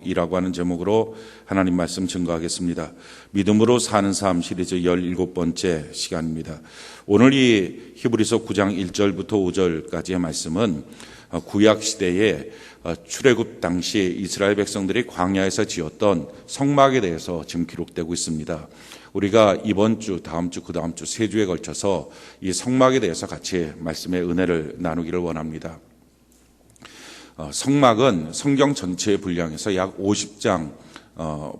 이라고 하는 제목으로 하나님 말씀 증거하겠습니다. 믿음으로 사는 삶 시리즈 17번째 시간입니다. 오늘 이 히브리서 9장 1절부터 5절까지의 말씀은 구약 시대에 출애굽 당시 이스라엘 백성들이 광야에서 지었던 성막에 대해서 지금 기록되고 있습니다. 우리가 이번 주, 다음 주, 그 다음 주 세 주에 걸쳐서 이 성막에 대해서 같이 말씀의 은혜를 나누기를 원합니다. 성막은 성경 전체의 분량에서 약 50장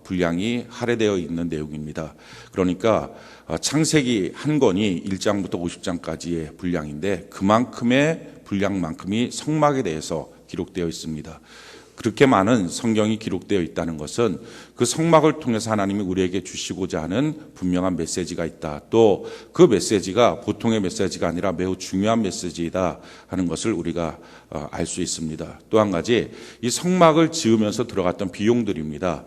분량이 할애되어 있는 내용입니다. 그러니까 창세기 한 권이 1장부터 50장까지의 분량인데 그만큼의 분량만큼이 성막에 대해서 기록되어 있습니다. 그렇게 많은 성경이 기록되어 있다는 것은 그 성막을 통해서 하나님이 우리에게 주시고자 하는 분명한 메시지가 있다. 또 그 메시지가 보통의 메시지가 아니라 매우 중요한 메시지이다 하는 것을 우리가 알 수 있습니다. 또 한 가지, 이 성막을 지으면서 들어갔던 비용들입니다.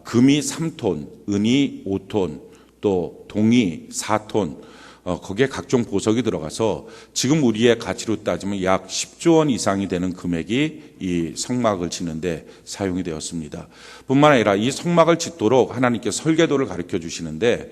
금이 3톤, 은이 5톤, 또 동이 4톤, 거기에 각종 보석이 들어가서 지금 우리의 가치로 따지면 약 10조 원 이상이 되는 금액이 이 성막을 짓는데 사용이 되었습니다. 뿐만 아니라 이 성막을 짓도록 하나님께서 설계도를 가르쳐 주시는데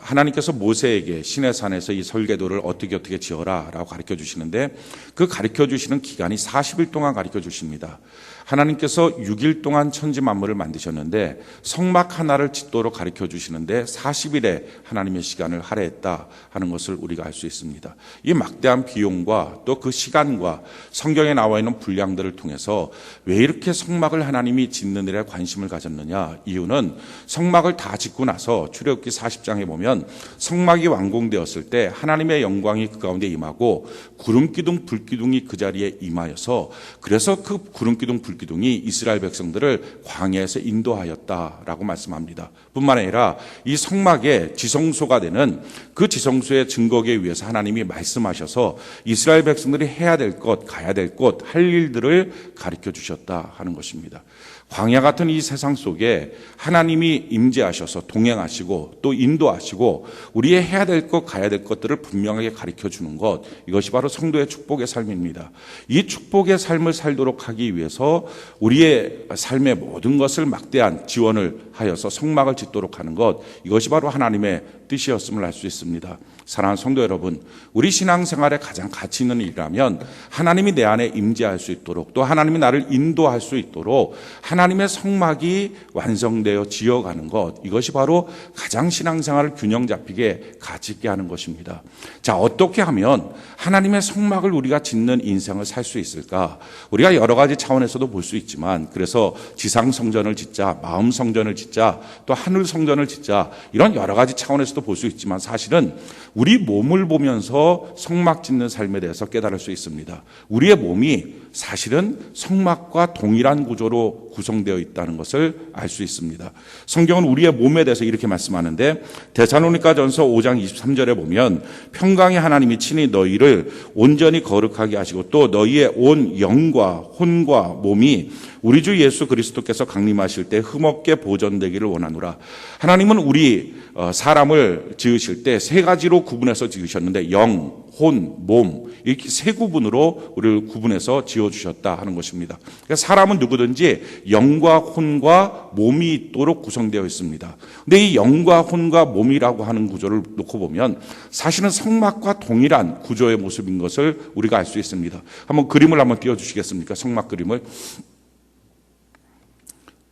하나님께서 모세에게 시내산에서 이 설계도를 어떻게 지어라 라고 가르쳐 주시는데 그 가르쳐 주시는 기간이 40일 동안 가르쳐 주십니다. 하나님께서 6일 동안 천지 만물을 만드셨는데 성막 하나를 짓도록 가르쳐 주시는데 40일에 하나님의 시간을 할애했다 하는 것을 우리가 알 수 있습니다. 이 막대한 비용과 또 그 시간과 성경에 나와 있는 분량들을 통해서 왜 이렇게 성막을 하나님이 짓는 일에 관심을 가졌느냐, 이유는 성막을 다 짓고 나서 출애굽기 40장에 보면 성막이 완공되었을 때 하나님의 영광이 그 가운데 임하고 구름기둥 불기둥이 그 자리에 임하여서 그래서 그 구름기둥 불기둥이 이스라엘 백성들을 광야에서 인도하였다라고 말씀합니다. 뿐만 아니라 이 성막의 지성소가 되는 그 지성소의 증거하기 위해서 하나님이 말씀하셔서 이스라엘 백성들이 해야 될 것, 가야 될 것, 할 일들을 가르쳐 주셨다 하는 것입니다. 광야 같은 이 세상 속에 하나님이 임재하셔서 동행하시고 또 인도하시고 우리의 해야 될 것, 가야 될 것들을 분명하게 가르쳐 주는 것, 이것이 바로 성도의 축복의 삶입니다. 이 축복의 삶을 살도록 하기 위해서 우리의 삶의 모든 것을 막대한 지원을 하여서 성막을 짓도록 하는 것, 이것이 바로 하나님의 뜻이었음을 알 수 있습니다. 사랑하는 성도 여러분, 우리 신앙생활에 가장 가치 있는 일이라면 하나님이 내 안에 임재할 수 있도록 또 하나님이 나를 인도할 수 있도록 하나님의 성막이 완성되어 지어가는 것, 이것이 바로 가장 신앙생활을 균형 잡히게 가치 있게 하는 것입니다. 자, 어떻게 하면 하나님의 성막을 우리가 짓는 인생을 살 수 있을까? 우리가 여러 가지 차원에서도 볼 수 있지만, 그래서 지상 성전을 짓자, 마음 성전을 짓자, 또 하늘 성전을 짓자, 이런 여러 가지 차원에서도 볼 수 있지만 사실은 우리 몸을 보면서 성막 짓는 삶에 대해서 깨달을 수 있습니다. 우리의 몸이 사실은 성막과 동일한 구조로 구성되어 있다는 것을 알 수 있습니다. 성경은 우리의 몸에 대해서 이렇게 말씀하는데 데살로니가전서 5장 23절에 보면 평강의 하나님이 친히 너희를 온전히 거룩하게 하시고 또 너희의 온 영과 혼과 몸이 우리 주 예수 그리스도께서 강림하실 때 흠없게 보존되기를 원하노라. 하나님은 우리 사람을 지으실 때 세 가지로 구분해서 지으셨는데 영, 혼, 몸, 이렇게 세 구분으로 우리를 구분해서 지어주셨다 하는 것입니다. 그러니까 사람은 누구든지 영과 혼과 몸이 있도록 구성되어 있습니다. 근데 이 영과 혼과 몸이라고 하는 구조를 놓고 보면 사실은 성막과 동일한 구조의 모습인 것을 우리가 알 수 있습니다. 한번 그림을 한번 띄워주시겠습니까? 성막 그림을.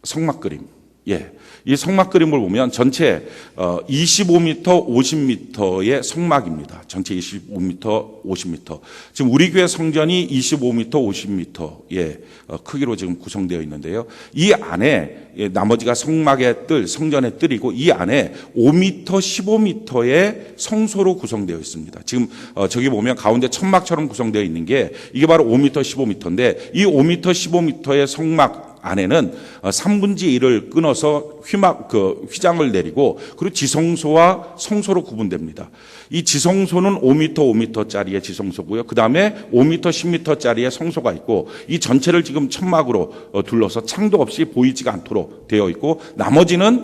성막 그림. 예. 이 성막 그림을 보면 전체 25m, 50m의 성막입니다. 전체 25m, 50m. 지금 우리 교회 성전이 25m, 50m의 크기로 지금 구성되어 있는데요. 이 안에 나머지가 성막의 뜰, 성전의 뜰이고 이 안에 5m, 15m의 성소로 구성되어 있습니다. 지금 저기 보면 가운데 천막처럼 구성되어 있는 게 이게 바로 5m, 15m인데 이 5m, 15m의 성막 안에는 3분의 1을 끊어서 휘장을 내리고 그리고 지성소와 성소로 구분됩니다. 이 지성소는 5m, 5m짜리의 지성소고요. 그 다음에 5m, 10m짜리의 성소가 있고 이 전체를 지금 천막으로 둘러서 창도 없이 보이지가 않도록 되어 있고 나머지는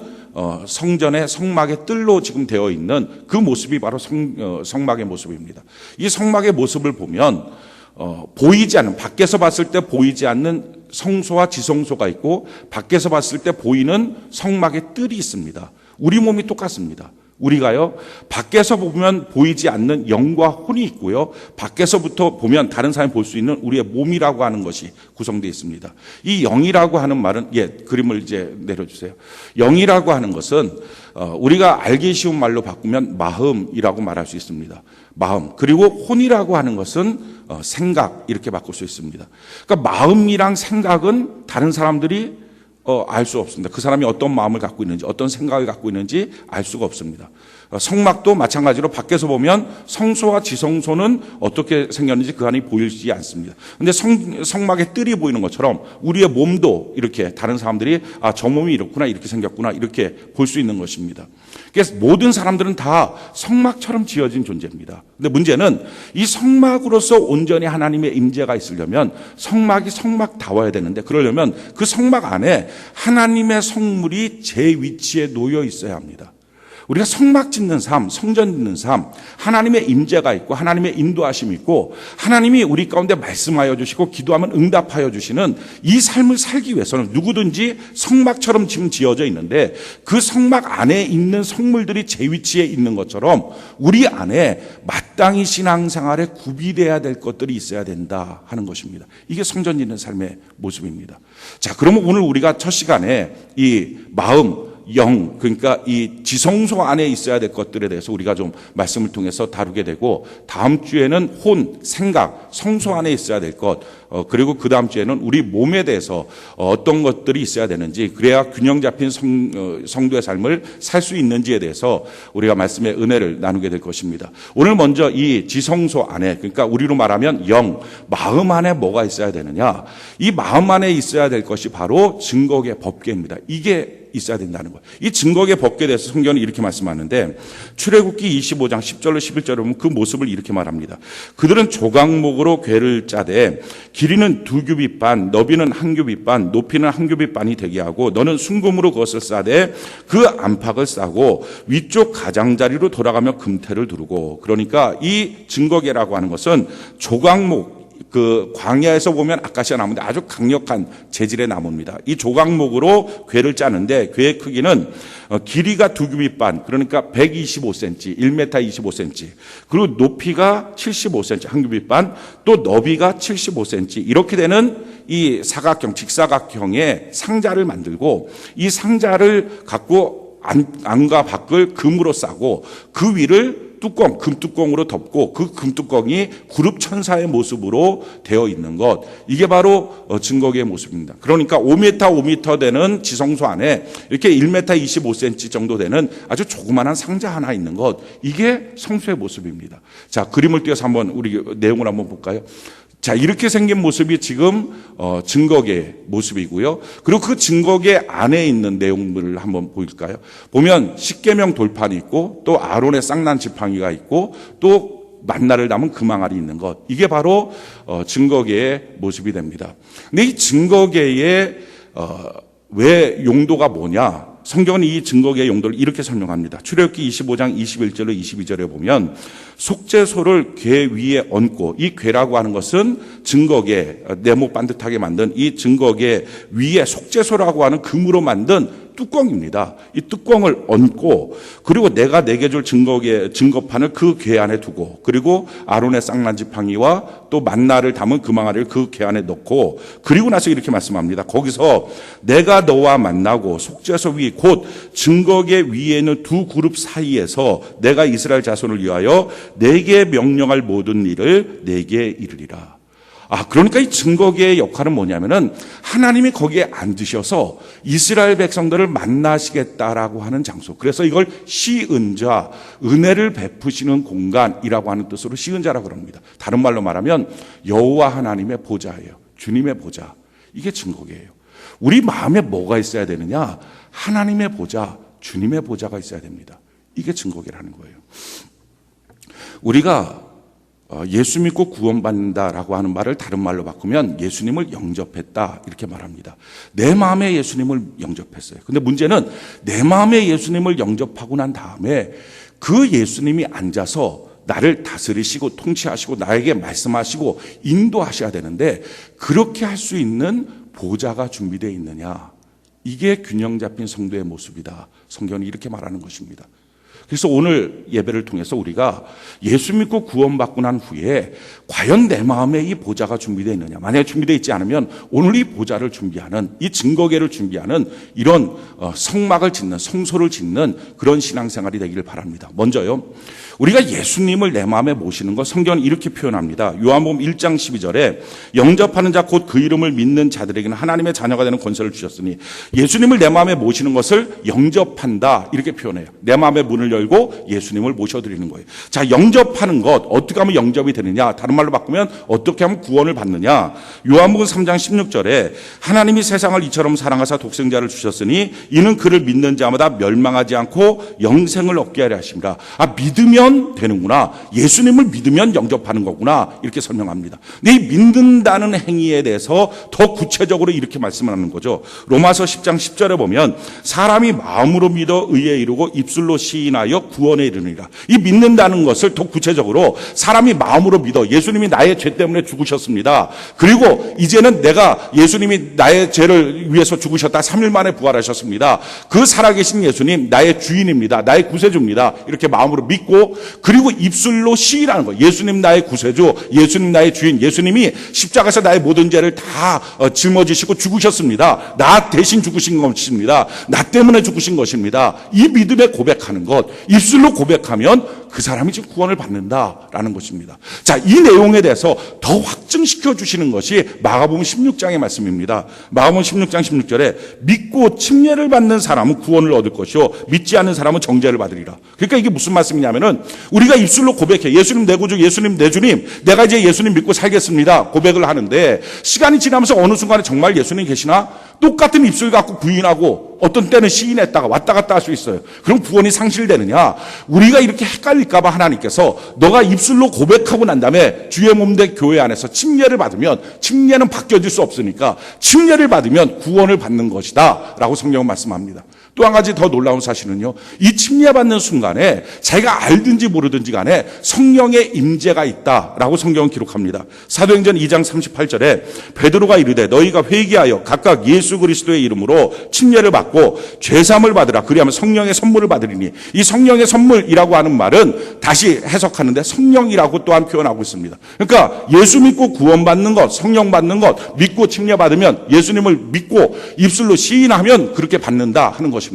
성전의 성막의 뜰로 지금 되어 있는 그 모습이 바로 성막의 모습입니다. 이 성막의 모습을 보면 보이지 않는, 밖에서 봤을 때 보이지 않는 성소와 지성소가 있고 밖에서 봤을 때 보이는 성막의 뜰이 있습니다. 우리 몸이 똑같습니다. 우리가요, 밖에서 보면 보이지 않는 영과 혼이 있고요, 밖에서부터 보면 다른 사람이 볼 수 있는 우리의 몸이라고 하는 것이 구성되어 있습니다. 이 영이라고 하는 말은, 그림을 이제 내려주세요. 영이라고 하는 것은 우리가 알기 쉬운 말로 바꾸면 마음이라고 말할 수 있습니다. 마음. 그리고 혼이라고 하는 것은 생각, 이렇게 바꿀 수 있습니다. 그러니까 마음이랑 생각은 다른 사람들이 알 수 없습니다. 그 사람이 어떤 마음을 갖고 있는지, 어떤 생각을 갖고 있는지 알 수가 없습니다. 성막도 마찬가지로 밖에서 보면 성소와 지성소는 어떻게 생겼는지 그 안이 보이지 않습니다. 근데 성막의 뜰이 보이는 것처럼 우리의 몸도 이렇게 다른 사람들이 저 몸이 이렇구나, 이렇게 생겼구나, 이렇게 볼 수 있는 것입니다. 그래서 모든 사람들은 다 성막처럼 지어진 존재입니다. 근데 문제는 이 성막으로서 온전히 하나님의 임재가 있으려면 성막이 성막다워야 되는데, 그러려면 그 성막 안에 하나님의 성물이 제 위치에 놓여 있어야 합니다. 우리가 성막 짓는 삶, 성전 짓는 삶, 하나님의 임재가 있고 하나님의 인도하심이 있고 하나님이 우리 가운데 말씀하여 주시고 기도하면 응답하여 주시는 이 삶을 살기 위해서는 누구든지 성막처럼 지금 지어져 있는데, 그 성막 안에 있는 성물들이 제 위치에 있는 것처럼 우리 안에 마땅히 신앙생활에 구비돼야 될 것들이 있어야 된다 하는 것입니다. 이게 성전 짓는 삶의 모습입니다. 자, 그러면 오늘 우리가 첫 시간에 이 마음, 영, 그러니까 이 지성소 안에 있어야 될 것들에 대해서 우리가 좀 말씀을 통해서 다루게 되고, 다음 주에는 혼, 생각, 성소 안에 있어야 될 것, 그리고 그 다음 주에는 우리 몸에 대해서 어떤 것들이 있어야 되는지, 그래야 균형 잡힌 성도의 삶을 살 수 있는지에 대해서 우리가 말씀의 은혜를 나누게 될 것입니다. 오늘 먼저 이 지성소 안에, 그러니까 우리로 말하면 영, 마음 안에 뭐가 있어야 되느냐, 이 마음 안에 있어야 될 것이 바로 증거의 법궤입니다. 이게 있어야 된다는 거예요. 이 증거의 법궤에 대해서 성경은 이렇게 말씀하는데, 출애굽기 25장 10절로 11절에 보면 그 모습을 이렇게 말합니다. 그들은 조각목으로 궤를 짜되 길이는 2규빗 반, 너비는 1규빗 반, 높이는 1규빗 반이 되게 하고, 너는 순금으로 그것을 싸되 그 안팎을 싸고 위쪽 가장자리로 돌아가며 금태를 두르고. 그러니까 이 증거궤라고 하는 것은 조각목, 그 광야에서 보면 아카시아 나무인데 아주 강력한 재질의 나무입니다. 이 조각목으로 궤를 짜는데, 궤의 크기는 길이가 2규빗 반, 그러니까 125cm, 1m 25cm, 그리고 높이가 75cm, 1규빗 반, 또 너비가 75cm, 이렇게 되는 이 사각형, 직사각형의 상자를 만들고, 이 상자를 갖고 안과 밖을 금으로 싸고 그 위를 뚜껑, 금뚜껑으로 덮고 그 금뚜껑이 그룹 천사의 모습으로 되어 있는 것, 이게 바로 증거궤의 모습입니다. 그러니까 5m 되는 지성소 안에 이렇게 1m 25cm 정도 되는 아주 조그마한 상자 하나 있는 것, 이게 성소의 모습입니다. 자, 그림을 띄어서 한번 우리 내용을 한번 볼까요? 자, 이렇게 생긴 모습이 지금 증거궤의 모습이고요. 그리고 그 증거궤 안에 있는 내용들을 한번 보일까요? 보면 십계명 돌판이 있고, 또 아론의 쌍난 지팡이가 있고, 또 만나를 담은 금항아리 있는 것, 이게 바로 증거궤의 모습이 됩니다. 근데 이 증거궤의 왜 용도가 뭐냐? 성경은 이 증거궤의 용도를 이렇게 설명합니다. 출애굽기 25장 21절로 22절에 보면 속죄소를 궤 위에 얹고, 이 궤라고 하는 것은 증거궤, 네모 반듯하게 만든 이 증거궤 위에 속죄소라고 하는 금으로 만든 뚜껑입니다. 이 뚜껑을 얹고, 그리고 내가 내게 줄 증거판을 그 궤 안에 두고, 그리고 아론의 쌍난 지팡이와 또 만나를 담은 금항아리를 그 궤 안에 넣고, 그리고 나서 이렇게 말씀합니다. 거기서 내가 너와 만나고 속죄소 위 곧 증거궤 위에 있는 두 그룹 사이에서 내가 이스라엘 자손을 위하여 내게 명령할 모든 일을 내게 이르리라. 그러니까 이 증거궤의 역할은 뭐냐면은 하나님이 거기에 앉으셔서 이스라엘 백성들을 만나시겠다라고 하는 장소. 그래서 이걸 시은자, 은혜를 베푸시는 공간이라고 하는 뜻으로 시은자라고 합니다. 다른 말로 말하면 여호와 하나님의 보좌예요. 주님의 보좌. 이게 증거궤예요. 우리 마음에 뭐가 있어야 되느냐? 하나님의 보좌, 주님의 보좌가 있어야 됩니다. 이게 증거궤라는 거예요. 우리가 예수 믿고 구원받는다라고 하는 말을 다른 말로 바꾸면 예수님을 영접했다, 이렇게 말합니다. 내 마음에 예수님을 영접했어요. 근데 문제는 내 마음에 예수님을 영접하고 난 다음에 그 예수님이 앉아서 나를 다스리시고 통치하시고 나에게 말씀하시고 인도하셔야 되는데, 그렇게 할 수 있는 보좌가 준비되어 있느냐. 이게 균형 잡힌 성도의 모습이다. 성경이 이렇게 말하는 것입니다. 그래서 오늘 예배를 통해서 우리가 예수 믿고 구원받고 난 후에 과연 내 마음에 이 보좌가 준비되어 있느냐. 만약에 준비되어 있지 않으면 오늘 이 보좌를 준비하는, 이 증거계를 준비하는 이런 성막을 짓는, 성소를 짓는 그런 신앙생활이 되기를 바랍니다. 먼저요, 우리가 예수님을 내 마음에 모시는 것, 성경은 이렇게 표현합니다. 요한복음 1장 12절에 영접하는 자 곧 그 이름을 믿는 자들에게는 하나님의 자녀가 되는 권세를 주셨으니, 예수님을 내 마음에 모시는 것을 영접한다 이렇게 표현해요. 내 마음의 문을 열고 예수님을 모셔드리는 거예요. 자, 영접하는 것, 어떻게 하면 영접이 되느냐, 다른 말로 바꾸면 어떻게 하면 구원을 받느냐. 요한복음 3장 16절에 하나님이 세상을 이처럼 사랑하사 독생자를 주셨으니 이는 그를 믿는 자마다 멸망하지 않고 영생을 얻게 하려 하십니다. 믿으면 되는구나, 예수님을 믿으면 영접하는 거구나, 이렇게 설명합니다. 근데 이 믿는다는 행위에 대해서 더 구체적으로 이렇게 말씀하는 거죠. 로마서 10장 10절에 보면 사람이 마음으로 믿어 의에 이르고 입술로 시인하여 구원에 이르느니라. 이 믿는다는 것을 더 구체적으로 사람이 마음으로 믿어 예수님이 나의 죄 때문에 죽으셨습니다. 그리고 이제는 내가 예수님이 나의 죄를 위해서 죽으셨다, 3일 만에 부활하셨습니다. 그 살아계신 예수님 나의 주인입니다, 나의 구세주입니다, 이렇게 마음으로 믿고, 그리고 입술로 시인하는 거예요. 예수님 나의 구세주, 예수님 나의 주인, 예수님이 십자가에서 나의 모든 죄를 다 짊어지시고 죽으셨습니다. 나 대신 죽으신 것입니다. 나 때문에 죽으신 것입니다. 이 믿음에 고백하는 것, 입술로 고백하면 그 사람이 지금 구원을 받는다라는 것입니다. 자, 이 내용에 대해서 더 확증시켜 주시는 것이 마가복음 16장의 말씀입니다. 마가복음 16장 16절에 믿고 침례를 받는 사람은 구원을 얻을 것이요 믿지 않는 사람은 정죄를 받으리라. 그러니까 이게 무슨 말씀이냐면은, 우리가 입술로 고백해 예수님 내 구주, 예수님 내 주님, 내가 이제 예수님 믿고 살겠습니다 고백을 하는데, 시간이 지나면서 어느 순간에 정말 예수님 계시나? 똑같은 입술 갖고 부인하고 어떤 때는 시인했다가 왔다 갔다 할 수 있어요. 그럼 구원이 상실되느냐? 우리가 이렇게 헷갈릴까 봐 하나님께서 너가 입술로 고백하고 난 다음에 주의 몸된 교회 안에서 침례를 받으면, 침례는 바뀌어질 수 없으니까 침례를 받으면 구원을 받는 것이다 라고 성경은 말씀합니다. 또 한 가지 더 놀라운 사실은요, 이 침례받는 순간에 자기가 알든지 모르든지 간에 성령의 임재가 있다라고 성경은 기록합니다. 사도행전 2장 38절에 베드로가 이르되 너희가 회개하여 각각 예수 그리스도의 이름으로 침례를 받고 죄사함을 받으라. 그리하면 성령의 선물을 받으리니, 이 성령의 선물이라고 하는 말은 다시 해석하는데 성령이라고 또한 표현하고 있습니다. 그러니까 예수 믿고 구원받는 것, 성령 받는 것, 믿고 침례받으면, 예수님을 믿고 입술로 시인하면 그렇게 받는다 하는 것입니다.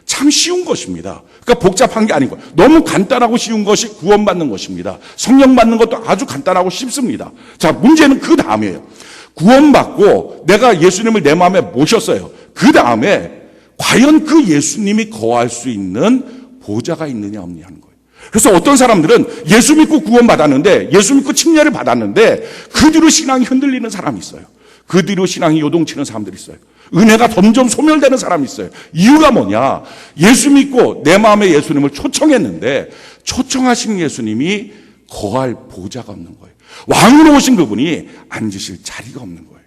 참 쉬운 것입니다. 그러니까 복잡한 게 아니고 너무 간단하고 쉬운 것이 구원받는 것입니다. 성령 받는 것도 아주 간단하고 쉽습니다. 자, 문제는 그 다음이에요. 구원받고 내가 예수님을 내 마음에 모셨어요. 그 다음에 과연 그 예수님이 거할 수 있는 보좌가 있느냐 없느냐 하는 거예요. 그래서 어떤 사람들은 예수 믿고 구원받았는데, 예수 믿고 침례를 받았는데 그 뒤로 신앙이 흔들리는 사람이 있어요. 그 뒤로 신앙이 요동치는 사람들이 있어요. 은혜가 점점 소멸되는 사람이 있어요. 이유가 뭐냐? 예수 믿고 내 마음에 예수님을 초청했는데 초청하신 예수님이 거할 보좌가 없는 거예요. 왕으로 오신 그분이 앉으실 자리가 없는 거예요.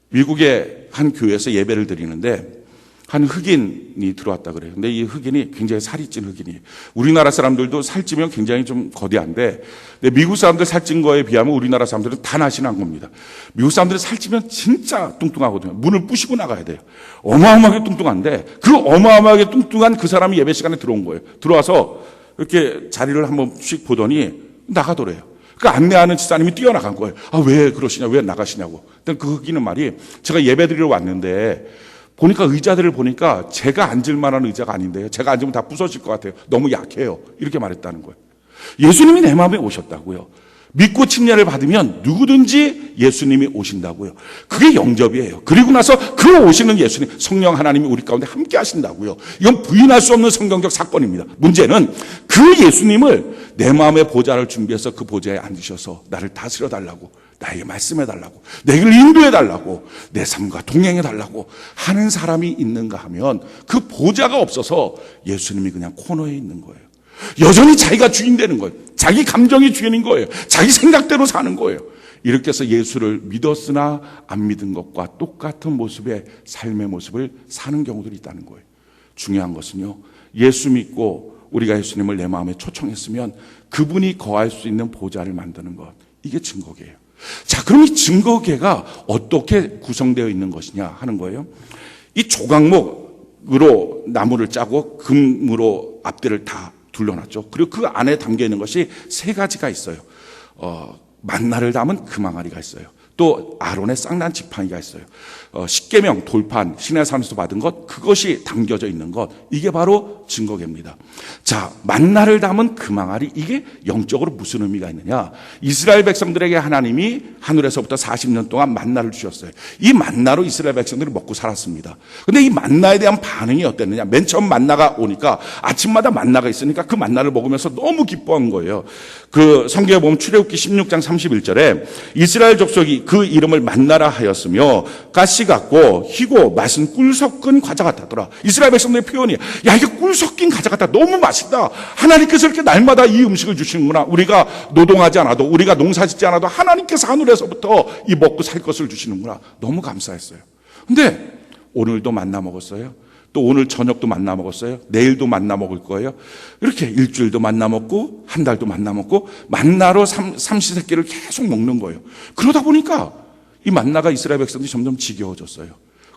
미국의 한 교회에서 예배를 드리는데 한 흑인이 들어왔다 그래요. 근데 이 흑인이 굉장히 살이 찐 흑인이에요. 우리나라 사람들도 살찌면 굉장히 좀 거대한데, 근데 미국 사람들 살찐 거에 비하면 우리나라 사람들은 다 날씬한 겁니다. 미국 사람들이 살찌면 진짜 뚱뚱하거든요. 문을 부시고 나가야 돼요. 어마어마하게 뚱뚱한데, 그 어마어마하게 뚱뚱한 그 사람이 예배 시간에 들어온 거예요. 들어와서 이렇게 자리를 한 번씩 보더니 나가더래요. 그 안내하는 집사님이 뛰어나간 거예요. 왜 그러시냐, 왜 나가시냐고. 그 흑인은 말이, 제가 예배 드리러 왔는데 보니까 의자들을 보니까 제가 앉을 만한 의자가 아닌데요, 제가 앉으면 다 부서질 것 같아요. 너무 약해요. 이렇게 말했다는 거예요. 예수님이 내 마음에 오셨다고요. 믿고 침례를 받으면 누구든지 예수님이 오신다고요. 그게 영접이에요. 그리고 나서 그 오시는 예수님, 성령 하나님이 우리 가운데 함께 하신다고요. 이건 부인할 수 없는 성경적 사건입니다. 문제는 그 예수님을 내 마음의 보좌를 준비해서 그 보좌에 앉으셔서 나를 다스려 달라고, 나에게 말씀해 달라고, 내게 인도해 달라고, 내 삶과 동행해 달라고 하는 사람이 있는가 하면 그 보좌가 없어서 예수님이 그냥 코너에 있는 거예요. 여전히 자기가 주인 되는 거예요. 자기 감정이 주인인 거예요. 자기 생각대로 사는 거예요. 이렇게 해서 예수를 믿었으나 안 믿은 것과 똑같은 모습의 삶의 모습을 사는 경우들이 있다는 거예요. 중요한 것은요, 예수 믿고 우리가 예수님을 내 마음에 초청했으면 그분이 거할 수 있는 보좌를 만드는 것, 이게 증거예요. 자, 그럼 이 증거계가 어떻게 구성되어 있는 것이냐 하는 거예요. 이 조각목으로 나무를 짜고 금으로 앞뒤를 다 둘러놨죠. 그리고 그 안에 담겨 있는 것이 세 가지가 있어요. 만나를 담은 금항아리가 있어요. 또 아론의 쌍난 지팡이가 있어요. 십계명 돌판 시내산에서 받은 것, 그것이 담겨져 있는 것, 이게 바로 증거계입니다. 자, 만나를 담은 금항아리, 이게 영적으로 무슨 의미가 있느냐? 이스라엘 백성들에게 하나님이 하늘에서부터 40년 동안 만나를 주셨어요. 이 만나로 이스라엘 백성들이 먹고 살았습니다. 근데 이 만나에 대한 반응이 어땠느냐? 맨 처음 만나가 오니까 아침마다 만나가 있으니까 그 만나를 먹으면서 너무 기뻐한 거예요. 그 성경에 보면 출애굽기 16장 31절에 이스라엘 족속이 그 이름을 만나라 하였으며 가시 같고 희고 맛은 꿀 섞은 과자 같았더라. 이스라엘 백성들의 표현이, 야, 이게 꿀 섞인 과자 같다, 너무 맛있다. 하나님께서 이렇게 날마다 이 음식을 주시는구나. 우리가 노동하지 않아도, 우리가 농사 짓지 않아도 하나님께서 하늘에서부터 이 먹고 살 것을 주시는구나. 너무 감사했어요. 근데 오늘도 만나 먹었어요. 또 오늘 저녁도 만나 먹었어요. 내일도 만나 먹을 거예요. 이렇게 일주일도 만나 먹고 한 달도 만나 먹고 만나로 삼시세끼를 계속 먹는 거예요. 그러다 보니까 이 만나가 이스라엘 백성들이 점점 지겨워졌어요.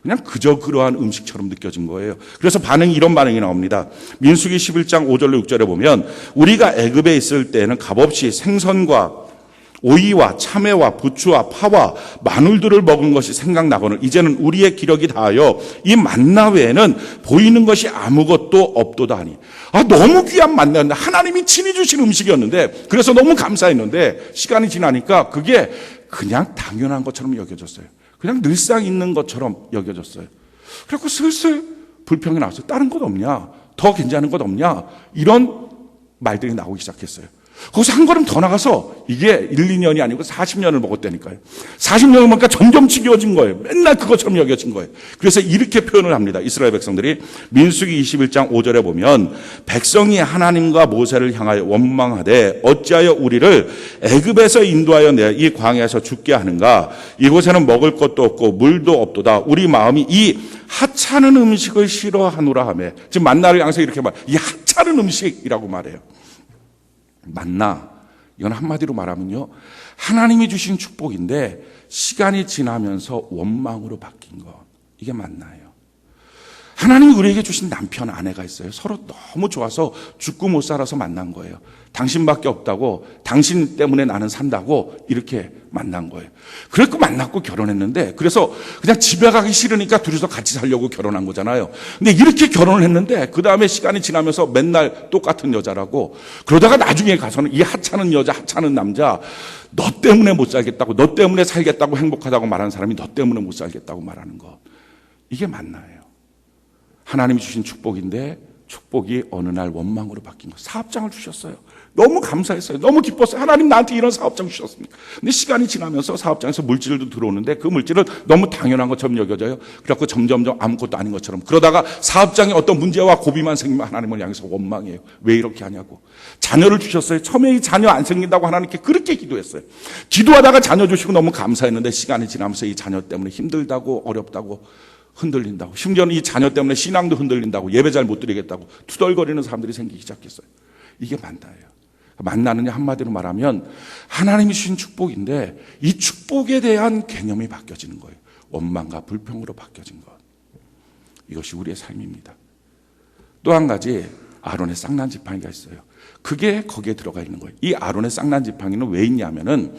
그냥 그저 그러한 음식처럼 느껴진 거예요. 그래서 이런 반응이 나옵니다. 민수기 11장 5절로 6절에 보면 우리가 애굽에 있을 때는 값없이 생선과 오이와 참외와 부추와 파와 마늘들을 먹은 것이 생각나거늘 이제는 우리의 기력이 다하여 이 만나 외에는 보이는 것이 아무것도 없도다 하니. 너무 귀한 만나였는데, 하나님이 친히 주신 음식이었는데, 그래서 너무 감사했는데 시간이 지나니까 그게 그냥 당연한 것처럼 여겨졌어요. 그냥 늘상 있는 것처럼 여겨졌어요. 그래서 슬슬 불평이 나왔어요. 다른 것 없냐? 더 괜찮은 것 없냐? 이런 말들이 나오기 시작했어요. 거기서 한 걸음 더 나가서 이게 1, 2년이 아니고 40년을 먹었다니까요. 40년을 먹으니까 점점 지겨워진 거예요. 맨날 그것처럼 여겨진 거예요. 그래서 이렇게 표현을 합니다. 이스라엘 백성들이 민수기 21장 5절에 보면 백성이 하나님과 모세를 향하여 원망하되 어찌하여 우리를 애굽에서 인도하여 내 이 광야에서 죽게 하는가? 이곳에는 먹을 것도 없고 물도 없도다. 우리 마음이 이 하찮은 음식을 싫어하노라 하며, 지금 만나를 향해서 이렇게 이 하찮은 음식이라고 말해요. 만나, 이건 한마디로 말하면요, 하나님이 주신 축복인데 시간이 지나면서 원망으로 바뀐 것, 이게 만나예요. 하나님이 우리에게 주신 남편, 아내가 있어요. 서로 너무 좋아서 죽고 못 살아서 만난 거예요. 당신밖에 없다고, 당신 때문에 나는 산다고 이렇게 만난 거예요. 그래서 만났고 결혼했는데, 그래서 그냥 집에 가기 싫으니까 둘이서 같이 살려고 결혼한 거잖아요. 근데 이렇게 결혼을 했는데 그 다음에 시간이 지나면서 맨날 똑같은 여자라고, 그러다가 나중에 가서는 이 하찮은 여자, 하찮은 남자, 너 때문에 못 살겠다고, 너 때문에 살겠다고 행복하다고 말하는 사람이 너 때문에 못 살겠다고 말하는 것, 이게 만나예요. 하나님이 주신 축복인데 축복이 어느 날 원망으로 바뀐 거. 사업장을 주셨어요. 너무 감사했어요. 너무 기뻤어요. 하나님 나한테 이런 사업장 주셨습니까? 근데 시간이 지나면서 사업장에서 물질도 들어오는데 그 물질을 너무 당연한 것처럼 여겨져요. 그래갖고 점점점 아무것도 아닌 것처럼. 그러다가 사업장에 어떤 문제와 고비만 생기면 하나님을 향해서 원망해요. 왜 이렇게 하냐고. 자녀를 주셨어요. 처음에 이 자녀 안 생긴다고 하나님께 그렇게 기도했어요. 기도하다가 자녀 주시고 너무 감사했는데 시간이 지나면서 이 자녀 때문에 힘들다고, 어렵다고, 흔들린다고, 심지어는 이 자녀 때문에 신앙도 흔들린다고, 예배 잘 못 드리겠다고 투덜거리는 사람들이 생기기 시작했어요. 이게 만나예요. 만나는, 한마디로 말하면 하나님이 주신 축복인데 이 축복에 대한 개념이 바뀌어지는 거예요. 원망과 불평으로 바뀌어진 것. 이것이 우리의 삶입니다. 또 한 가지, 아론의 쌍난 지팡이가 있어요. 그게 거기에 들어가 있는 거예요. 이 아론의 쌍난 지팡이는 왜 있냐면은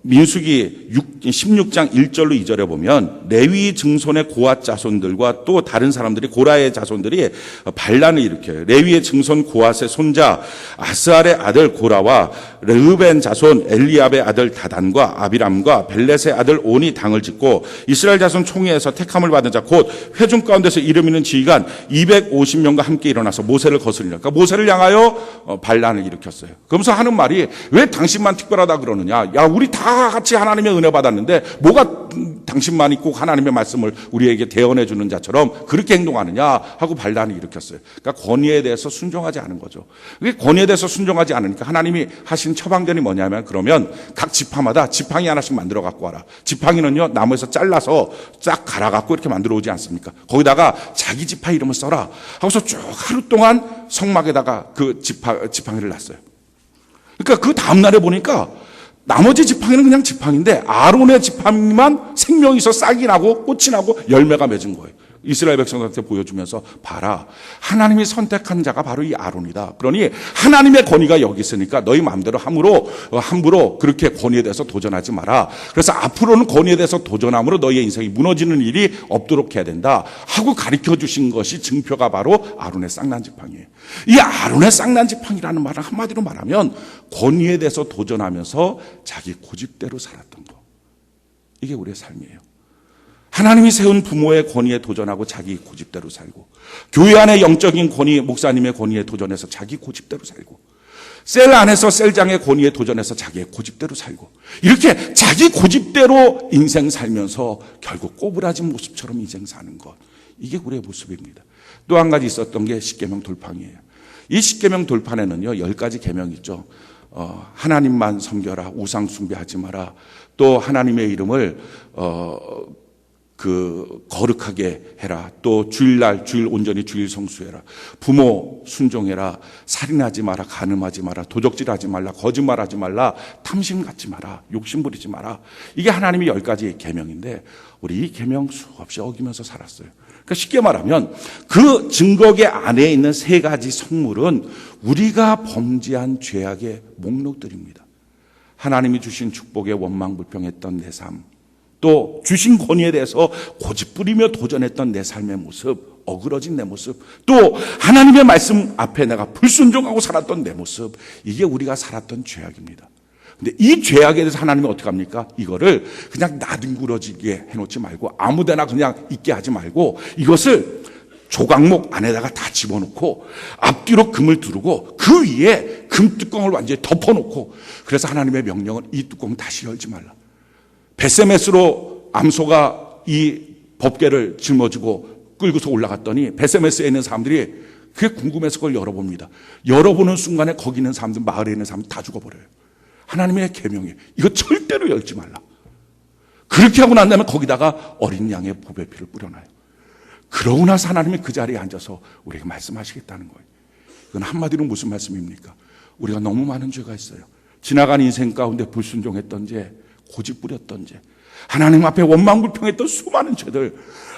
민수기 16장 1절로 2절에 보면 레위 증손의 고앗 자손들과 또 다른 사람들이, 고라의 자손들이 반란을 일으켜요. 레위의 증손 고앗의 손자 아스알의 아들 고라와 르우벤 자손 엘리압의 아들 다단과 아비람과 벨렛의 아들 온이 당을 짓고 이스라엘 자손 총회에서 택함을 받은 자 곧 회중 가운데서 이름 있는 지휘관 250명과 함께 일어나서 모세를 거스리니까, 그러니까 모세를 향하여 반란을 일으켰어요. 그러면서 하는 말이, 왜 당신만 특별하다 그러느냐? 야, 우리 다 같이 하나님의 은혜 받았는데 뭐가 당신만이 꼭 하나님의 말씀을 우리에게 대언해 주는 자처럼 그렇게 행동하느냐 하고 반란을 일으켰어요. 그러니까 권위에 대해서 순종하지 않은 거죠. 그게 권위에 대해서 순종하지 않으니까 하나님이 하신 처방전이 뭐냐면, 그러면 각 지파마다 지팡이 하나씩 만들어 갖고 와라. 지팡이는요, 나무에서 잘라서 쫙 갈아 갖고 이렇게 만들어 오지 않습니까? 거기다가 자기 지파 이름을 써라 하고서 쭉 하루 동안 성막에다가 그 지팡이를 놨어요. 그러니까 그 다음 날에 보니까 나머지 지팡이는 그냥 지팡인데 아론의 지팡이만 생명이 있어 싹이 나고 꽃이 나고 열매가 맺은 거예요. 이스라엘 백성들한테 보여주면서 봐라, 하나님이 선택한 자가 바로 이 아론이다. 그러니 하나님의 권위가 여기 있으니까 너희 마음대로 함부로 그렇게 권위에 대해서 도전하지 마라. 그래서 앞으로는 권위에 대해서 도전함으로 너희의 인생이 무너지는 일이 없도록 해야 된다 하고 가르쳐 주신 것이 증표가 바로 아론의 쌍난 지팡이에요. 이 아론의 쌍난 지팡이라는 말은 한마디로 말하면 권위에 대해서 도전하면서 자기 고집대로 살았던 거, 이게 우리의 삶이에요. 하나님이 세운 부모의 권위에 도전하고 자기 고집대로 살고, 교회 안의 영적인 권위, 목사님의 권위에 도전해서 자기 고집대로 살고, 셀 안에서 셀장의 권위에 도전해서 자기의 고집대로 살고, 이렇게 자기 고집대로 인생 살면서 결국 꼬부라진 모습처럼 인생 사는 것, 이게 우리의 모습입니다. 또 한 가지 있었던 게 십계명 돌판이에요. 이 십계명 돌판에는요 10가지 계명이 있죠. 하나님만 섬겨라, 우상 숭배하지 마라, 또 하나님의 이름을 거룩하게 해라, 또 주일날 주일 온전히 주일 성수해라, 부모 순종해라, 살인하지 마라, 간음하지 마라, 도적질하지 말라, 거짓말하지 말라, 탐심 갖지 마라, 욕심 부리지 마라. 이게 하나님의 10가지 계명인데 우리 이 계명 수없이 어기면서 살았어요. 그러니까 쉽게 말하면 그 증거계 안에 있는 3가지 성물은 우리가 범죄한 죄악의 목록들입니다. 하나님이 주신 축복에 원망불평했던 내 삶, 또 주신 권위에 대해서 고집부리며 도전했던 내 삶의 모습, 어그러진 내 모습, 또 하나님의 말씀 앞에 내가 불순종하고 살았던 내 모습, 이게 우리가 살았던 죄악입니다. 근데 이 죄악에 대해서 하나님이 어떻게 합니까? 이거를 그냥 나뒹굴어지게 해놓지 말고 아무데나 그냥 있게 하지 말고 이것을 조각목 안에다가 다 집어넣고 앞뒤로 금을 두르고 그 위에 금 뚜껑을 완전히 덮어놓고, 그래서 하나님의 명령은 이 뚜껑 다시 열지 말라. 베세메스로 암소가 이 법궤를 짊어지고 끌고서 올라갔더니 베세메스에 있는 사람들이 그게 궁금해서 그걸 열어봅니다. 열어보는 순간에 거기 있는 사람들, 마을에 있는 사람들 다 죽어버려요. 하나님의 계명이에요. 이거 절대로 열지 말라. 그렇게 하고 난 다음에 거기다가 어린 양의 보배 피를 뿌려놔요. 그러고 나서 하나님이 그 자리에 앉아서 우리에게 말씀하시겠다는 거예요. 이건 한마디로 무슨 말씀입니까? 우리가 너무 많은 죄가 있어요. 지나간 인생 가운데 불순종했던 죄, 고집 부렸던 죄, 하나님 앞에 원망불평했던 수많은 죄들,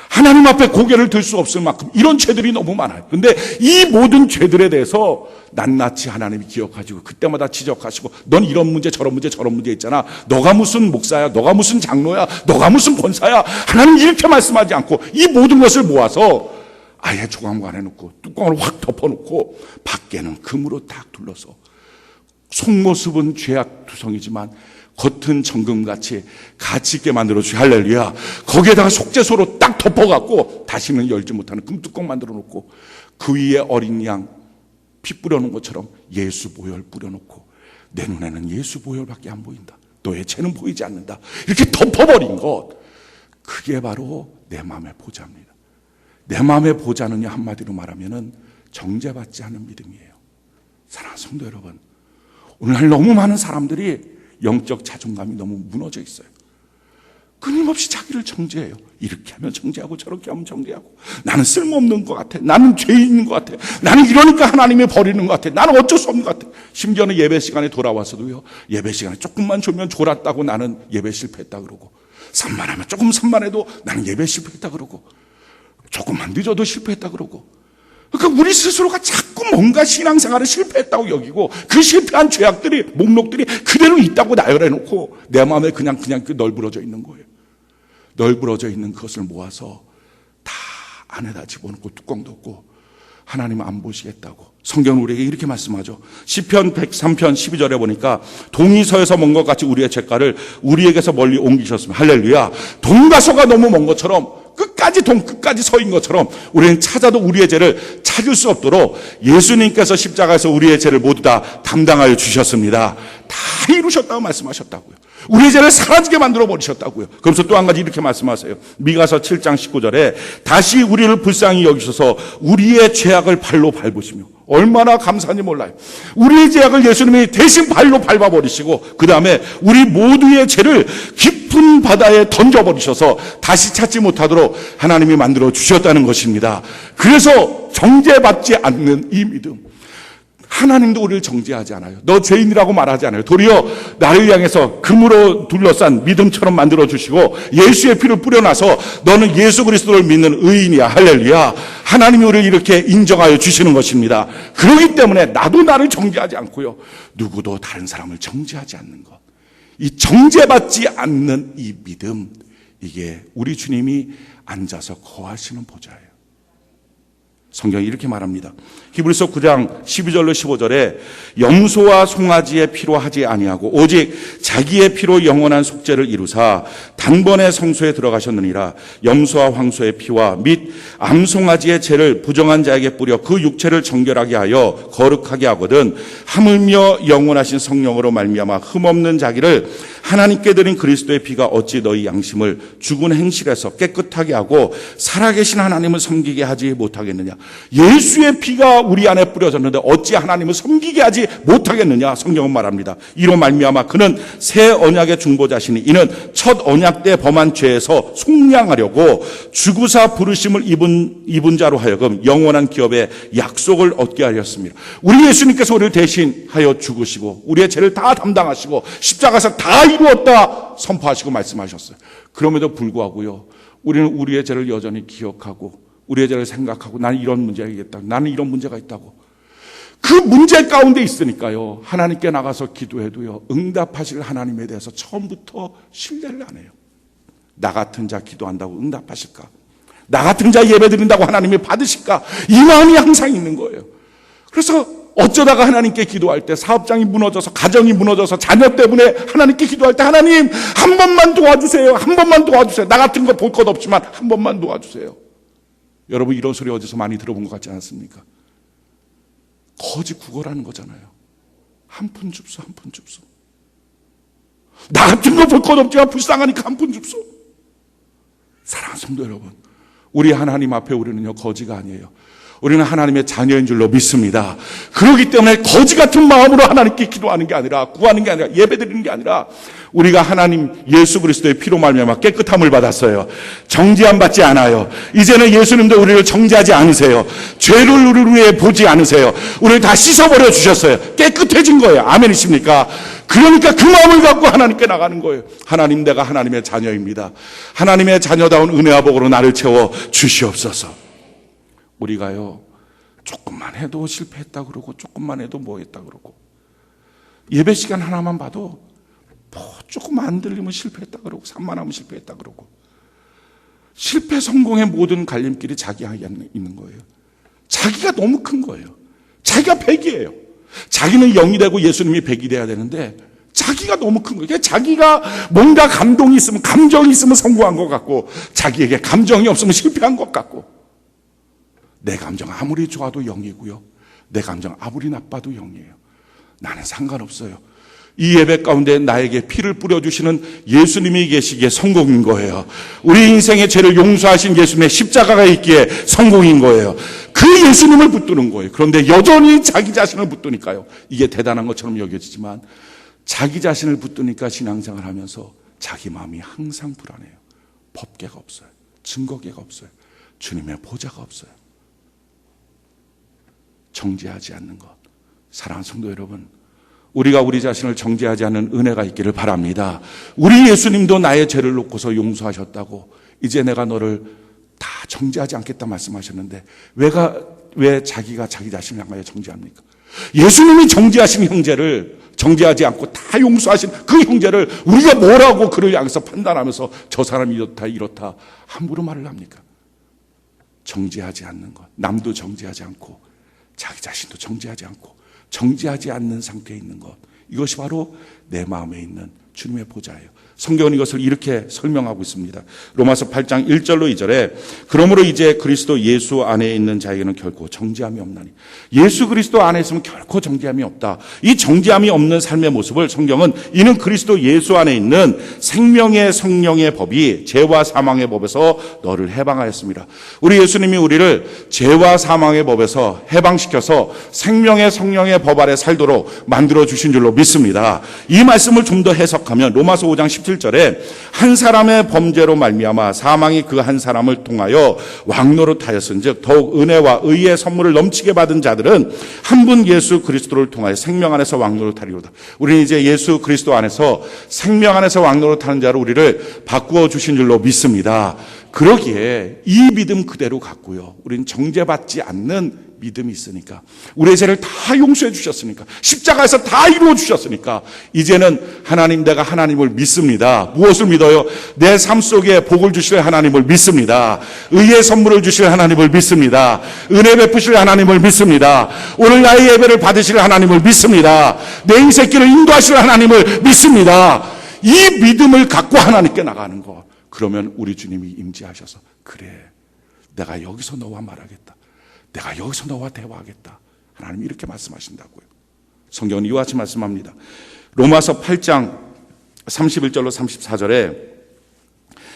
하나님 앞에 고개를 들 수 없을 만큼 이런 죄들이 너무 많아요. 그런데 이 모든 죄들에 대해서 낱낱이 하나님이 기억하시고 그때마다 지적하시고, 넌 이런 문제 저런 문제 있잖아, 너가 무슨 목사야, 너가 무슨 장로야, 너가 무슨 권사야, 하나님 이렇게 말씀하지 않고 이 모든 것을 모아서 아예 조각목 안에 넣고 뚜껑을 확 덮어놓고 밖에는 금으로 딱 둘러서, 속모습은 죄악투성이지만 겉은 정금같이 가치 있게 만들어주시. 할렐루야. 거기에다가 속죄소로 딱 덮어갖고 다시는 열지 못하는 금뚜껑 만들어 놓고 그 위에 어린 양 피 뿌려놓은 것처럼 예수 보혈 뿌려놓고, 내 눈에는 예수 보혈밖에 안 보인다, 너의 죄는 보이지 않는다, 이렇게 덮어버린 것, 그게 바로 내 마음의 보좌입니다. 내 마음의 보좌는요, 한마디로 말하면은 정죄받지 않은 믿음이에요. 사랑하는 성도 여러분, 오늘날 너무 많은 사람들이 영적 자존감이 너무 무너져 있어요. 끊임없이 자기를 정죄해요. 이렇게 하면 정죄하고 저렇게 하면 정죄하고, 나는 쓸모없는 것 같아, 나는 죄인인 것 같아, 나는 이러니까 하나님이 버리는 것 같아, 나는 어쩔 수 없는 것 같아. 심지어는 예배 시간에 돌아와서도요, 예배 시간에 조금만 졸면 졸았다고 나는 예배 실패했다 그러고, 산만하면 조금 산만해도 나는 예배 실패했다 그러고, 조금만 늦어도 실패했다 그러고. 그러니까 우리 스스로가 자꾸 뭔가 신앙생활을 실패했다고 여기고, 그 실패한 죄악들이, 목록들이 그대로 있다고 나열해놓고 내 마음에 그냥 널브러져 있는 거예요. 널브러져 있는 그것을 모아서 다 안에다 집어넣고 뚜껑 덮고 하나님 안 보시겠다고 성경은 우리에게 이렇게 말씀하죠. 시편 103편 12절에 보니까 동이 서에서 먼 것 같이 우리의 죄가를 우리에게서 멀리 옮기셨습니다. 할렐루야. 동과 서가 너무 먼 것처럼, 끝까지 서인 것처럼 우리는 찾아도 우리의 죄를 찾을 수 없도록 예수님께서 십자가에서 우리의 죄를 모두 다 담당하여 주셨습니다. 다 이루셨다고 말씀하셨다고요. 우리의 죄를 사라지게 만들어 버리셨다고요. 그러면서 또 한 가지 이렇게 말씀하세요. 미가서 7장 19절에 다시 우리를 불쌍히 여기셔서 우리의 죄악을 발로 밟으시며, 얼마나 감사한지 몰라요. 우리의 죄악을 예수님이 대신 발로 밟아버리시고 그 다음에 우리 모두의 죄를 깊은 바다에 던져버리셔서 다시 찾지 못하도록 하나님이 만들어 주셨다는 것입니다. 그래서 정죄받지 않는 이 믿음, 하나님도 우리를 정죄하지 않아요. 너 죄인이라고 말하지 않아요. 도리어 나를 향해서 금으로 둘러싼 믿음처럼 만들어주시고 예수의 피를 뿌려놔서 너는 예수 그리스도를 믿는 의인이야. 할렐루야. 하나님이 우리를 이렇게 인정하여 주시는 것입니다. 그렇기 때문에 나도 나를 정죄하지 않고요, 누구도 다른 사람을 정죄하지 않는 것, 이 정죄받지 않는 이 믿음, 이게 우리 주님이 앉아서 거하시는 보좌예요. 성경이 이렇게 말합니다. 히브리서 9장 12절로 15절에 염소와 송아지의 피로 하지 아니하고 오직 자기의 피로 영원한 속죄를 이루사 단번에 성소에 들어가셨느니라. 염소와 황소의 피와 및 암송아지의 죄를 부정한 자에게 뿌려 그 육체를 정결하게 하여 거룩하게 하거든 하물며 영원하신 성령으로 말미암아 흠없는 자기를 하나님께 드린 그리스도의 피가 어찌 너희 양심을 죽은 행실에서 깨끗하게 하고 살아계신 하나님을 섬기게 하지 못하겠느냐. 예수의 피가 우리 안에 뿌려졌는데 어찌 하나님을 섬기게 하지 못하겠느냐. 성경은 말합니다. 이로 말미암아 그는 새 언약의 중보자시니 이는 첫 언약 때 범한 죄에서 속량하려고 죽으사 부르심을 입은 자로 하여금 영원한 기업의 약속을 얻게 하였습니다. 우리 예수님께서 우리를 대신하여 죽으시고 우리의 죄를 다 담당하시고 십자가에서 다 이루었다 선포하시고 말씀하셨어요. 그럼에도 불구하고요, 우리는 우리의 죄를 여전히 기억하고 우리의 죄를 생각하고 나는 이런 문제가 있겠다, 나는 이런 문제가 있다고 그 문제 가운데 있으니까요, 하나님께 나가서 기도해도요 응답하실 하나님에 대해서 처음부터 신뢰를 안 해요. 나 같은 자 기도한다고 응답하실까? 나 같은 자 예배 드린다고 하나님이 받으실까? 이 마음이 항상 있는 거예요. 그래서 어쩌다가 하나님께 기도할 때 사업장이 무너져서, 가정이 무너져서, 자녀 때문에 하나님께 기도할 때 하나님 한 번만 도와주세요, 한 번만 도와주세요, 나 같은 거 볼 것 없지만 한 번만 도와주세요. 여러분 이런 소리 어디서 많이 들어본 것 같지 않습니까? 거지 구걸하는 거잖아요. 한 푼 줍소, 한 푼 줍소. 나 같은 거 볼 것 없지만 불쌍하니까 한 푼 줍소. 사랑하는 성도 여러분, 우리 하나님 앞에 우리는요 거지가 아니에요. 우리는 하나님의 자녀인 줄로 믿습니다. 그렇기 때문에 거지 같은 마음으로 하나님께 기도하는 게 아니라, 구하는 게 아니라, 예배드리는 게 아니라 우리가 하나님 예수 그리스도의 피로 말미암아 깨끗함을 받았어요. 정죄함 받지 않아요. 이제는 예수님도 우리를 정죄하지 않으세요. 죄를 우리를 위해 보지 않으세요. 우리를 다 씻어버려 주셨어요. 깨끗해진 거예요. 아멘이십니까? 그러니까 그 마음을 갖고 하나님께 나가는 거예요. 하나님, 내가 하나님의 자녀입니다. 하나님의 자녀다운 은혜와 복으로 나를 채워 주시옵소서. 우리가요 조금만 해도 실패했다 그러고 조금만 해도 뭐 했다 그러고 예배 시간 하나만 봐도 뭐 조금 안 들리면 실패했다 그러고 산만하면 실패했다 그러고 실패 성공의 모든 갈림길이 자기 안에 있는 거예요. 자기가 너무 큰 거예요. 자기가 100이에요. 자기는 0이 되고 예수님이 100이 돼야 되는데 자기가 너무 큰 거예요. 자기가 뭔가 감동이 있으면, 감정이 있으면 성공한 것 같고 자기에게 감정이 없으면 실패한 것 같고, 내 감정 아무리 좋아도 0이고요, 내 감정 아무리 나빠도 0이에요. 나는 상관없어요. 이 예배 가운데 나에게 피를 뿌려주시는 예수님이 계시기에 성공인 거예요. 우리 인생의 죄를 용서하신 예수님의 십자가가 있기에 성공인 거예요. 그 예수님을 붙드는 거예요. 그런데 여전히 자기 자신을 붙드니까요, 이게 대단한 것처럼 여겨지지만 자기 자신을 붙드니까 신앙생활 하면서 자기 마음이 항상 불안해요. 법궤가 없어요. 증거궤가 없어요. 주님의 보좌가 없어요. 정죄하지 않는 것. 사랑하는 성도 여러분, 우리가 우리 자신을 정죄하지 않는 은혜가 있기를 바랍니다. 우리 예수님도 나의 죄를 놓고서 용서하셨다고 이제 내가 너를 다 정죄하지 않겠다 말씀하셨는데 왜 자기가 자기 자신을 향하여 정죄합니까? 예수님이 정죄하신 형제를 정죄하지 않고 다 용서하신 그 형제를 우리가 뭐라고 그를 향해서 판단하면서 저 사람이 이렇다 함부로 말을 합니까? 정죄하지 않는 것, 남도 정죄하지 않고 자기 자신도 정죄하지 않고 정죄하지 않는 상태에 있는 것, 이것이 바로 내 마음에 있는 주님의 보좌예요. 성경은 이것을 이렇게 설명하고 있습니다. 로마서 8장 1절로 2절에 그러므로 이제 그리스도 예수 안에 있는 자에게는 결코 정죄함이 없나니, 예수 그리스도 안에 있으면 결코 정죄함이 없다. 이 정죄함이 없는 삶의 모습을 성경은 이는 그리스도 예수 안에 있는 생명의 성령의 법이 죄와 사망의 법에서 너를 해방하였습니다. 우리 예수님이 우리를 죄와 사망의 법에서 해방시켜서 생명의 성령의 법 아래 살도록 만들어 주신 줄로 믿습니다. 이 말씀을 좀 더 해석하면 해석하면 로마서 5장 17절에 한 사람의 범죄로 말미암아 사망이 그 한 사람을 통하여 왕노릇하였은즉 더욱 은혜와 의의 선물을 넘치게 받은 자들은 한 분 예수 그리스도를 통하여 생명 안에서 왕노릇하리로다. 우리는 이제 예수 그리스도 안에서 생명 안에서 왕노릇하는 자로 우리를 바꾸어 주신 줄로 믿습니다. 그러기에 이 믿음 그대로 갖고요, 우리는 정죄받지 않는 믿음이 있으니까, 우리의 죄를 다 용서해 주셨으니까, 십자가에서 다 이루어 주셨으니까 이제는 하나님, 내가 하나님을 믿습니다. 무엇을 믿어요? 내 삶 속에 복을 주실 하나님을 믿습니다. 의의 선물을 주실 하나님을 믿습니다. 은혜 베푸실 하나님을 믿습니다. 오늘 나의 예배를 받으실 하나님을 믿습니다. 내 인생 길을 인도하실 하나님을 믿습니다. 이 믿음을 갖고 하나님께 나가는 거, 그러면 우리 주님이 임재하셔서, 그래, 내가 여기서 너와 말하겠다, 내가 여기서 너와 대화하겠다, 하나님이 이렇게 말씀하신다고요. 성경은 이와 같이 말씀합니다. 로마서 8장 31절로 34절에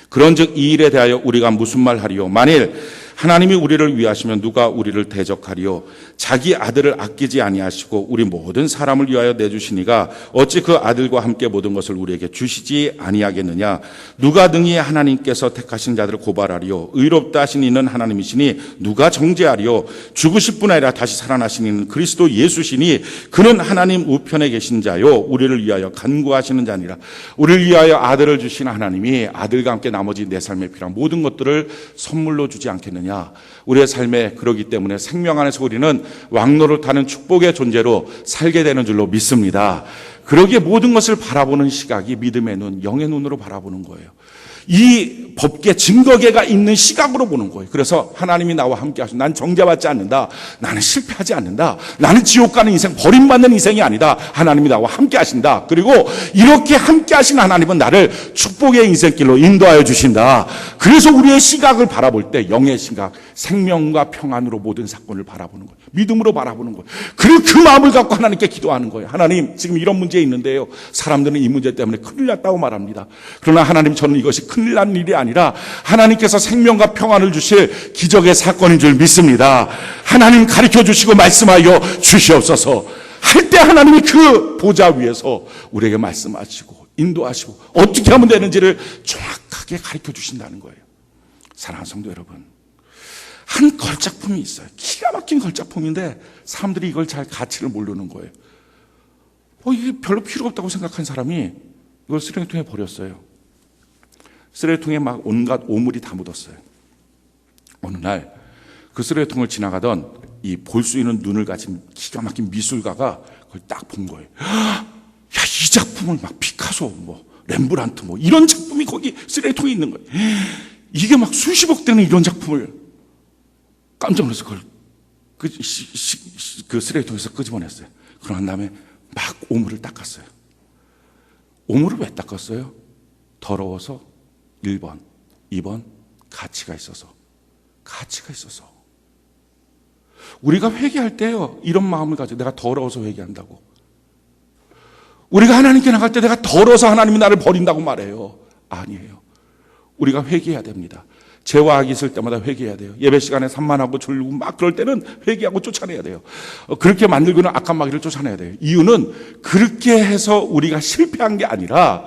그런즉 이 일에 대하여 우리가 무슨 말 하리요? 만일 하나님이 우리를 위하시면 누가 우리를 대적하리요? 자기 아들을 아끼지 아니하시고 우리 모든 사람을 위하여 내주시니가 어찌 그 아들과 함께 모든 것을 우리에게 주시지 아니하겠느냐? 누가 능히 하나님께서 택하신 자들을 고발하리요? 의롭다 하신 이는 하나님이시니 누가 정죄하리요? 죽으실 뿐 아니라 다시 살아나신 이는 그리스도 예수시니 그는 하나님 우편에 계신 자요 우리를 위하여 간구하시는 자니라. 우리를 위하여 아들을 주신 하나님이 아들과 함께 나머지 내 삶에 필요한 모든 것들을 선물로 주지 않겠느냐? 우리의 삶에 그러기 때문에 생명 안에서 우리는 왕노릇하는 축복의 존재로 살게 되는 줄로 믿습니다. 그러기에 모든 것을 바라보는 시각이 믿음의 눈, 영의 눈으로 바라보는 거예요. 이 법계 증거계가 있는 시각으로 보는 거예요. 그래서 하나님이 나와 함께 하시고, 난 정죄받지 않는다, 나는 실패하지 않는다, 나는 지옥 가는 인생, 버림받는 인생이 아니다, 하나님이 나와 함께 하신다. 그리고 이렇게 함께 하신 하나님은 나를 축복의 인생길로 인도하여 주신다. 그래서 우리의 시각을 바라볼 때 영의 시각, 생명과 평안으로 모든 사건을 바라보는 거예요. 믿음으로 바라보는 거예요. 그리고 그 마음을 갖고 하나님께 기도하는 거예요. 하나님, 지금 이런 문제 있는데요, 사람들은 이 문제 때문에 큰일 났다고 말합니다. 그러나 하나님, 저는 이것이 큰일 난 일이 아니라 하나님께서 생명과 평안을 주실 기적의 사건인 줄 믿습니다. 하나님 가르쳐 주시고 말씀하여 주시옵소서. 할 때 하나님이 그 보좌 위에서 우리에게 말씀하시고 인도하시고 어떻게 하면 되는지를 정확하게 가르쳐 주신다는 거예요. 사랑하는 성도 여러분, 한 걸작품이 있어요. 기가 막힌 걸작품인데 사람들이 이걸 잘 가치를 모르는 거예요. 이게 별로 필요가 없다고 생각한 사람이 이걸 쓰레기통에 버렸어요. 쓰레기통에 막 온갖 오물이 다 묻었어요. 어느 날 그 쓰레기통을 지나가던 이 볼 수 있는 눈을 가진 기가 막힌 미술가가 그걸 딱 본 거예요. 야, 이 작품을 막 피카소, 렘브란트, 이런 작품이 거기 쓰레기통에 있는 거예요. 이게 막 수십억 되는 이런 작품을, 깜짝 놀라서 그걸 그 쓰레기통에서 끄집어냈어요. 그러고 난 다음에 막 오물을 닦았어요. 오물을 왜 닦았어요? 더러워서 1번, 2번, 가치가 있어서. 우리가 회개할 때요, 이런 마음을 가지고 내가 더러워서 회개한다고. 우리가 하나님께 나갈 때 내가 더러워서 하나님이 나를 버린다고 말해요. 아니에요. 우리가 회개해야 됩니다. 죄와 악이 있을 때마다 회개해야 돼요. 예배 시간에 산만하고 졸고 막 그럴 때는 회개하고 쫓아내야 돼요. 그렇게 만들고는 악한 마귀를 쫓아내야 돼요. 이유는 그렇게 해서 우리가 실패한 게 아니라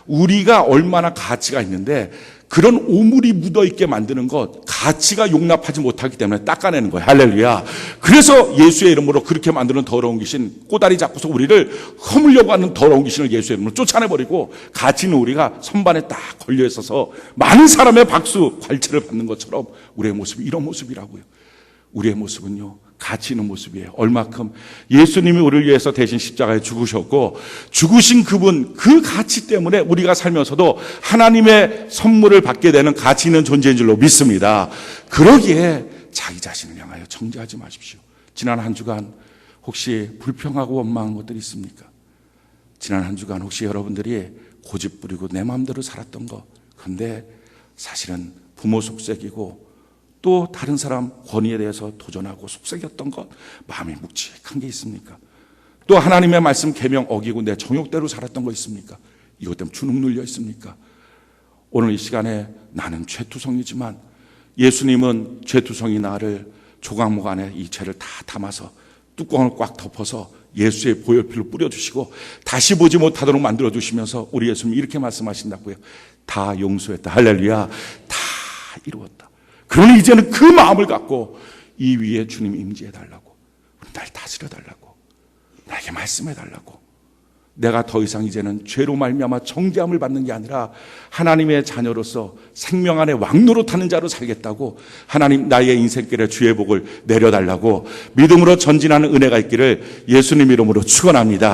우리가 얼마나 가치가 있는데 그런 오물이 묻어있게 만드는 것, 가치가 용납하지 못하기 때문에 닦아내는 거예요. 할렐루야. 그래서 예수의 이름으로 그렇게 만드는 더러운 귀신, 꼬다리 잡고서 우리를 허물려고 하는 더러운 귀신을 예수의 이름으로 쫓아내버리고, 가치 있는 우리가 선반에 딱 걸려있어서 많은 사람의 박수, 괄체를 받는 것처럼 우리의 모습이 이런 모습이라고요. 우리의 모습은요, 가치 있는 모습이에요. 얼마큼 예수님이 우리를 위해서 대신 십자가에 죽으셨고, 죽으신 그분, 그 가치 때문에 우리가 살면서도 하나님의 선물을 받게 되는 가치 있는 존재인 줄로 믿습니다. 그러기에 자기 자신을 향하여 정죄하지 마십시오. 지난 한 주간 혹시 불평하고 원망한 것들이 있습니까? 지난 한 주간 혹시 여러분들이 고집 부리고 내 마음대로 살았던 것, 그런데 사실은 부모 속색이고 또 다른 사람 권위에 대해서 도전하고 속삭였던 것, 마음이 묵직한 게 있습니까? 또 하나님의 말씀 계명 어기고 내 정욕대로 살았던 거 있습니까? 이것 때문에 주눅 눌려 있습니까? 오늘 이 시간에 나는 죄투성이지만 예수님은 죄투성이 나를 조각목 안에 이 죄를 다 담아서 뚜껑을 꽉 덮어서 예수의 보혈피를 뿌려주시고 다시 보지 못하도록 만들어주시면서 우리 예수님이 이렇게 말씀하신다고요. 다 용서했다. 할렐루야. 다 이루었다. 그러니 이제는 그 마음을 갖고 이 위에 주님 임재해달라고, 날 다스려달라고, 나에게 말씀해달라고. 내가 더 이상 이제는 죄로 말미암아 정죄함을 받는 게 아니라 하나님의 자녀로서 생명 안에 왕노로 타는 자로 살겠다고, 하나님 나의 인생길에 주의 복을 내려달라고 믿음으로 전진하는 은혜가 있기를 예수님 이름으로 축원합니다.